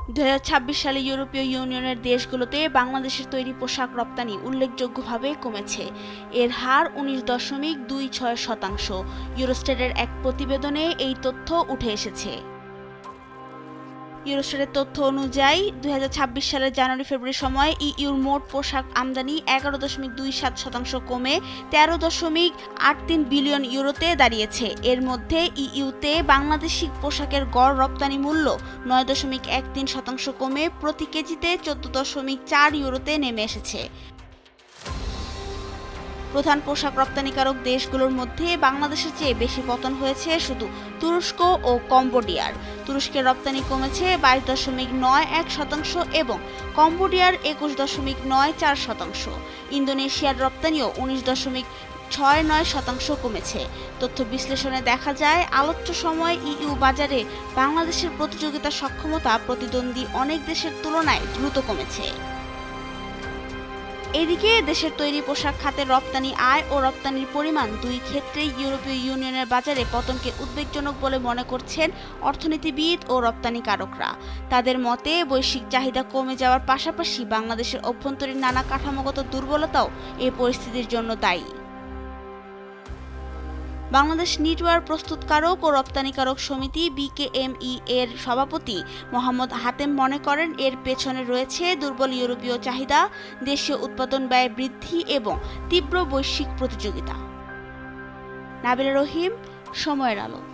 2026 সালে ইউরোপীয় ইউনিয়নের দেশগুলোতে বাংলাদেশের তৈরি পোশাক রপ্তানি উল্লেখযোগ্যভাবে কমেছে। এর হার 19.26%। ইউরোস্টেটের এক প্রতিবেদনে এই তথ্য উঠে এসেছে। ইউরোস্টেটের তথ্য অনুযায়ী 2026 সালের জানুয়ারি-ফেব্রুয়ারি সময়ে ইইউর মোট পোশাক আমদানি 11.27% কমে 13.83 বিলিয়ন ইউরোতে দাঁড়িয়েছে। এর মধ্যে ইইউতে বাংলাদেশি পোশাকের গড় রপ্তানি মূল্য 9.13% কমে প্রতি কেজিতে 14.4 ইউরোতে নেমে এসেছে। প্রধান পোশাক রপ্তানিকারক দেশগুলোর মধ্যে বাংলাদেশের চেয়ে বেশি পতন হয়েছে শুধু তুরস্ক ও কম্বোডিয়ার। তুরস্কের রপ্তানি কমেছে 22.91% এবং কম্বোডিয়ার 21.94%। ইন্দোনেশিয়ার রপ্তানিও 19.69% কমেছে। তথ্য বিশ্লেষণে দেখা যায়, আলোচ্য সময়ে ইইউ বাজারে বাংলাদেশের প্রতিযোগিতা সক্ষমতা প্রতিদ্বন্দ্বী অনেক দেশের তুলনায় দ্রুত কমেছে। এদিকে দেশের তৈরি পোশাক খাতের রপ্তানি আয় ও রপ্তানির পরিমাণ দুই ক্ষেত্রেই ইউরোপীয় ইউনিয়নের বাজারে পতনকে উদ্বেগজনক বলে মনে করছেন অর্থনীতিবিদ ও রপ্তানিকারকরা। তাদের মতে, বৈশ্বিক চাহিদা কমে যাওয়ার পাশাপাশি বাংলাদেশের অভ্যন্তরীণ নানা কাঠামোগত দুর্বলতাও এই পরিস্থিতির জন্য দায়ী। বাংলাদেশ নিটওয়্যার প্রস্তুতকারক ও রপ্তানিকারক সমিতি বিকেএমই এর সভাপতি মোহাম্মদ হাতেম মনে করেন, এর পেছনে রয়েছে দুর্বল ইউরোপীয় চাহিদা, দেশীয় উৎপাদন ব্যয় বৃদ্ধি এবং তীব্র বৈশ্বিক প্রতিযোগিতা। নাবিলা রহিম, সময়ের আলো।